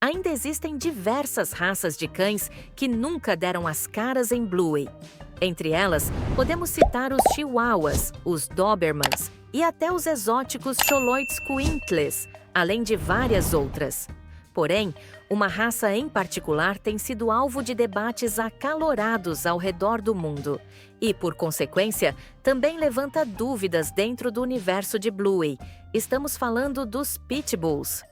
Ainda existem diversas raças de cães que nunca deram as caras em Bluey. Entre elas, podemos citar os Chihuahuas, os Dobermans e até os exóticos Xoloides Squintles, além de várias outras. Porém, uma raça em particular tem sido alvo de debates acalorados ao redor do mundo e, por consequência, também levanta dúvidas dentro do universo de Bluey. Estamos falando dos Pitbulls.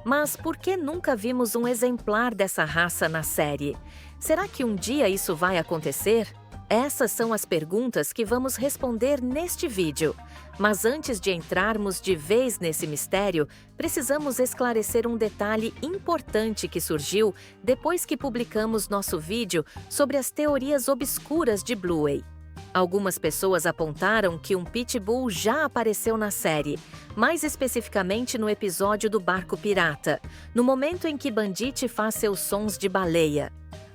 Mas por que nunca vimos um exemplar dessa raça na série? Será que um dia isso vai acontecer? Essas são as perguntas que vamos responder neste vídeo. Mas antes de entrarmos de vez nesse mistério, precisamos esclarecer um detalhe importante que surgiu depois que publicamos nosso vídeo sobre as teorias obscuras de Bluey. Algumas pessoas apontaram que um Pitbull já apareceu na série, mais especificamente no episódio do Barco Pirata, no momento em que Bandit faz seus sons de baleia.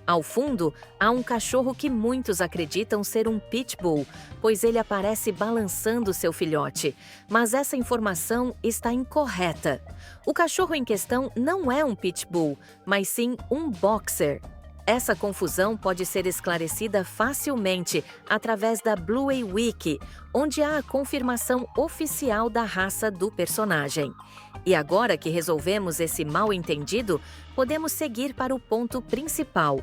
Ao fundo, há um cachorro que muitos acreditam ser um pitbull, pois ele aparece balançando seu filhote. Mas essa informação está incorreta. O cachorro em questão não é um pitbull, mas sim um boxer. Essa confusão pode ser esclarecida facilmente através da Bluey Wiki, onde há a confirmação oficial da raça do personagem. E agora que resolvemos esse mal-entendido, podemos seguir para o ponto principal.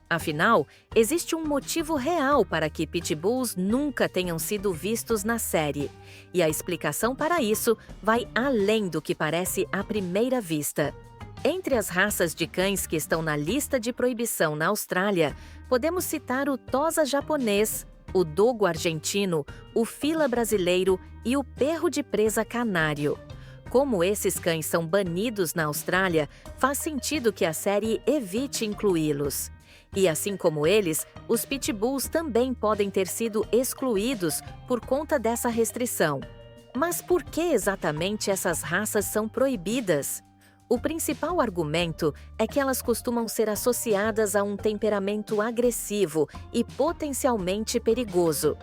Afinal, existe um motivo real para que pitbulls nunca tenham sido vistos na série. E a explicação para isso vai além do que parece à primeira vista. Entre as raças de cães que estão na lista de proibição na Austrália, podemos citar o Tosa japonês, o Dogo argentino, o Fila brasileiro e o Perro de presa canário. Como esses cães são banidos na Austrália, faz sentido que a série evite incluí-los. E assim como eles, os pitbulls também podem ter sido excluídos por conta dessa restrição. Mas por que exatamente essas raças são proibidas? O principal argumento é que elas costumam ser associadas a um temperamento agressivo e potencialmente perigoso.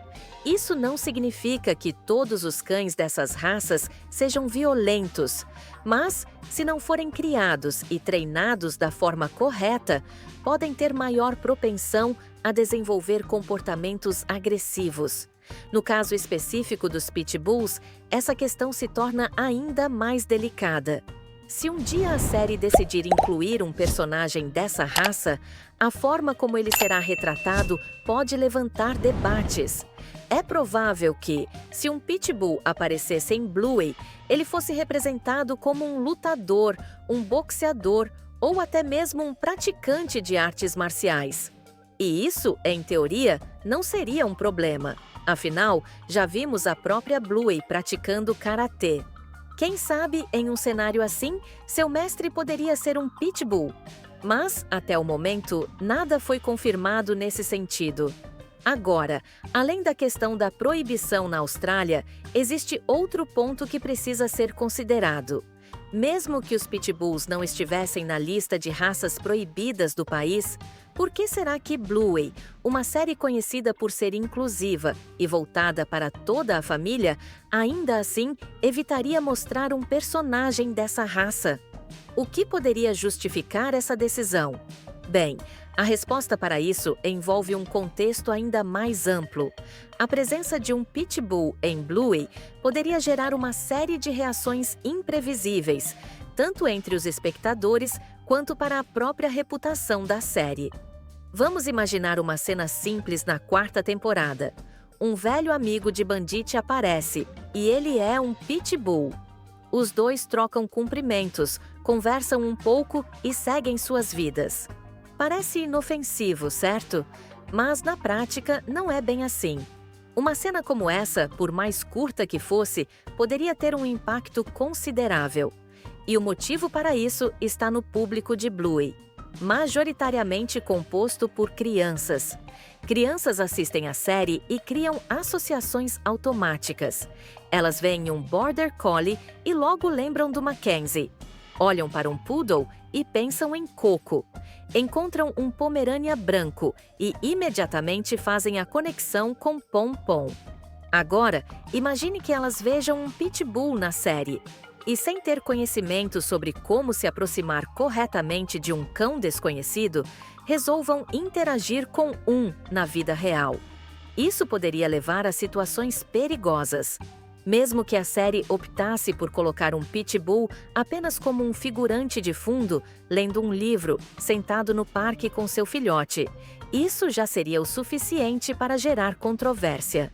Isso não significa que todos os cães dessas raças sejam violentos, mas, se não forem criados e treinados da forma correta, podem ter maior propensão a desenvolver comportamentos agressivos. No caso específico dos pitbulls, essa questão se torna ainda mais delicada. Se um dia a série decidir incluir um personagem dessa raça, a forma como ele será retratado pode levantar debates. É provável que, se um pitbull aparecesse em Bluey, ele fosse representado como um lutador, um boxeador ou até mesmo um praticante de artes marciais. E isso, em teoria, não seria um problema. Afinal, já vimos a própria Bluey praticando karatê. Quem sabe, em um cenário assim, seu mestre poderia ser um pitbull. Mas, até o momento, nada foi confirmado nesse sentido. Agora, além da questão da proibição na Austrália, existe outro ponto que precisa ser considerado. Mesmo que os pitbulls não estivessem na lista de raças proibidas do país, por que será que Bluey, uma série conhecida por ser inclusiva e voltada para toda a família, ainda assim evitaria mostrar um personagem dessa raça? O que poderia justificar essa decisão? Bem, a resposta para isso envolve um contexto ainda mais amplo. A presença de um pitbull em Bluey poderia gerar uma série de reações imprevisíveis, tanto entre os espectadores quanto para a própria reputação da série. Vamos imaginar uma cena simples na quarta temporada. Um velho amigo de Bandit aparece, e ele é um pitbull. Os dois trocam cumprimentos, conversam um pouco e seguem suas vidas. Parece inofensivo, certo? Mas na prática não é bem assim. Uma cena como essa, por mais curta que fosse, poderia ter um impacto considerável. E o motivo para isso está no público de Bluey, majoritariamente composto por crianças. Crianças assistem à série e criam associações automáticas. Elas veem um Border Collie e logo lembram do Mackenzie. Olham para um Poodle e pensam em Coco. Encontram um Pomerânia branco e imediatamente fazem a conexão com Pom Pom. Agora, imagine que elas vejam um Pitbull na série. e sem ter conhecimento sobre como se aproximar corretamente de um cão desconhecido, resolvam interagir com um na vida real. Isso poderia levar a situações perigosas. Mesmo que a série optasse por colocar um pitbull apenas como um figurante de fundo, lendo um livro, sentado no parque com seu filhote, isso já seria o suficiente para gerar controvérsia.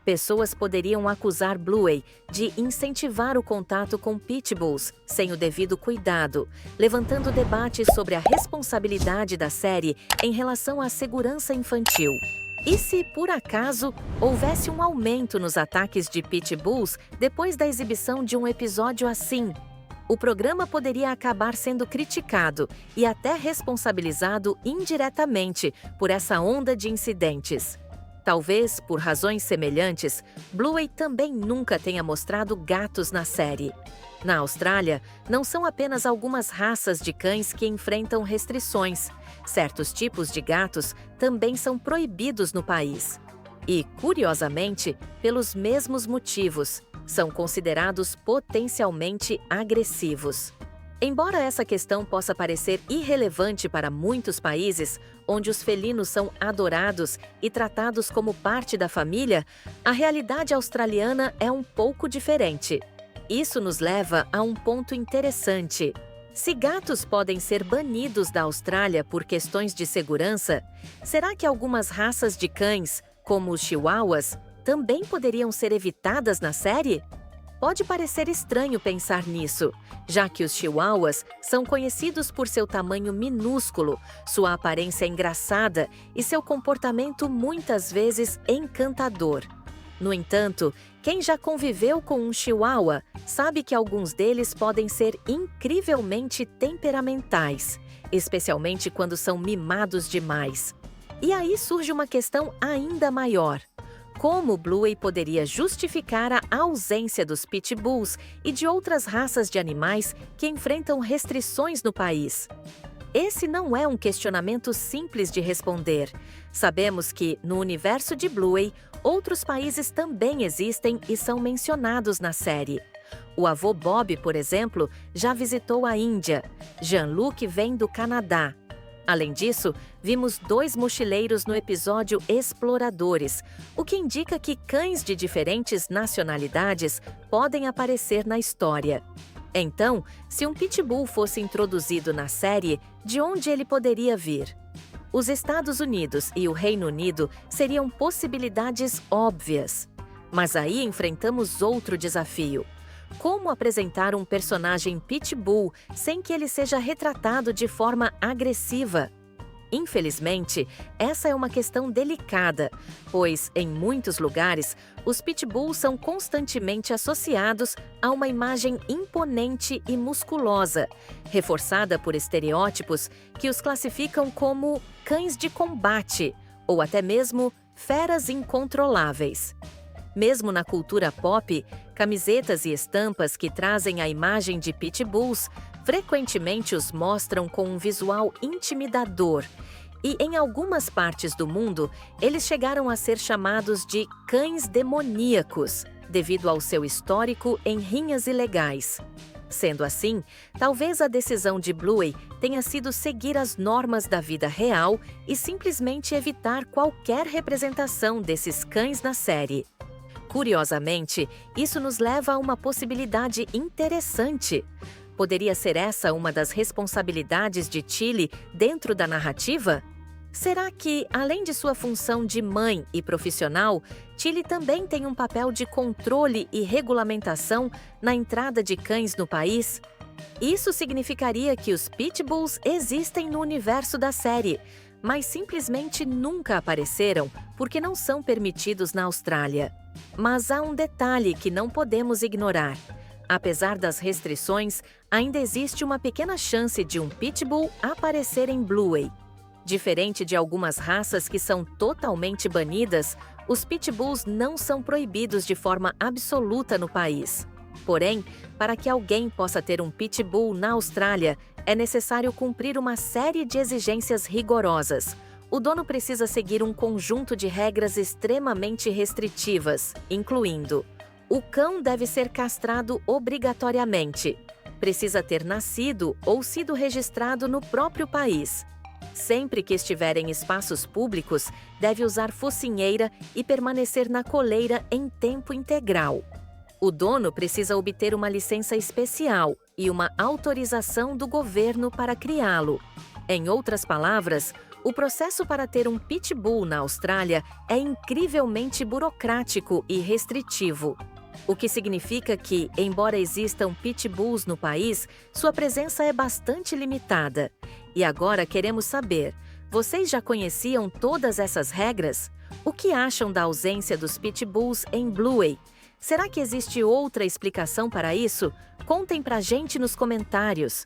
Pessoas poderiam acusar Bluey de incentivar o contato com pitbulls sem o devido cuidado, levantando debates sobre a responsabilidade da série em relação à segurança infantil. E se, por acaso, houvesse um aumento nos ataques de pitbulls depois da exibição de um episódio assim? O programa poderia acabar sendo criticado e até responsabilizado indiretamente por essa onda de incidentes. Talvez, por razões semelhantes, Bluey também nunca tenha mostrado gatos na série. Na Austrália, não são apenas algumas raças de cães que enfrentam restrições. Certos tipos de gatos também são proibidos no país. E, curiosamente, pelos mesmos motivos, são considerados potencialmente agressivos. Embora essa questão possa parecer irrelevante para muitos países, onde os felinos são adorados e tratados como parte da família, a realidade australiana é um pouco diferente. Isso nos leva a um ponto interessante. Se gatos podem ser banidos da Austrália por questões de segurança, será que algumas raças de cães, como os chihuahuas, também poderiam ser evitadas na série? Pode parecer estranho pensar nisso, já que os chihuahuas são conhecidos por seu tamanho minúsculo, sua aparência engraçada e seu comportamento muitas vezes encantador. No entanto, quem já conviveu com um chihuahua sabe que alguns deles podem ser incrivelmente temperamentais, especialmente quando são mimados demais. E aí surge uma questão ainda maior. Como Bluey poderia justificar a ausência dos pitbulls e de outras raças de animais que enfrentam restrições no país? Esse não é um questionamento simples de responder. Sabemos que, no universo de Bluey, outros países também existem e são mencionados na série. O avô Bob, por exemplo, já visitou a Índia. Jean-Luc vem do Canadá. Além disso, vimos 2 mochileiros no episódio Exploradores, o que indica que cães de diferentes nacionalidades podem aparecer na história. Então, se um pitbull fosse introduzido na série, de onde ele poderia vir? Os Estados Unidos e o Reino Unido seriam possibilidades óbvias. Mas aí enfrentamos outro desafio. Como apresentar um personagem pitbull sem que ele seja retratado de forma agressiva? Infelizmente, essa é uma questão delicada, pois, em muitos lugares, os pitbulls são constantemente associados a uma imagem imponente e musculosa, reforçada por estereótipos que os classificam como cães de combate ou até mesmo feras incontroláveis. Mesmo na cultura pop, camisetas e estampas que trazem a imagem de pitbulls frequentemente os mostram com um visual intimidador. E em algumas partes do mundo, eles chegaram a ser chamados de cães demoníacos, devido ao seu histórico em rinhas ilegais. Sendo assim, talvez a decisão de Bluey tenha sido seguir as normas da vida real e simplesmente evitar qualquer representação desses cães na série. Curiosamente, isso nos leva a uma possibilidade interessante. Poderia ser essa uma das responsabilidades de Tilly dentro da narrativa? Será que, além de sua função de mãe e profissional, Tilly também tem um papel de controle e regulamentação na entrada de cães no país? Isso significaria que os pitbulls existem no universo da série, mas simplesmente nunca apareceram porque não são permitidos na Austrália. Mas há um detalhe que não podemos ignorar. Apesar das restrições, ainda existe uma pequena chance de um pitbull aparecer em Bluey. Diferente de algumas raças que são totalmente banidas, os pitbulls não são proibidos de forma absoluta no país. Porém, para que alguém possa ter um pitbull na Austrália, é necessário cumprir uma série de exigências rigorosas. O dono precisa seguir um conjunto de regras extremamente restritivas, incluindo O cão deve ser castrado obrigatoriamente. Precisa ter nascido ou sido registrado no próprio país. Sempre que estiver em espaços públicos, deve usar focinheira e permanecer na coleira em tempo integral. O dono precisa obter uma licença especial e uma autorização do governo para criá-lo. Em outras palavras, o processo para ter um pitbull na Austrália é incrivelmente burocrático e restritivo. O que significa que, embora existam pitbulls no país, sua presença é bastante limitada. E agora queremos saber, vocês já conheciam todas essas regras? O que acham da ausência dos pitbulls em Bluey? Será que existe outra explicação para isso? Contem pra gente nos comentários.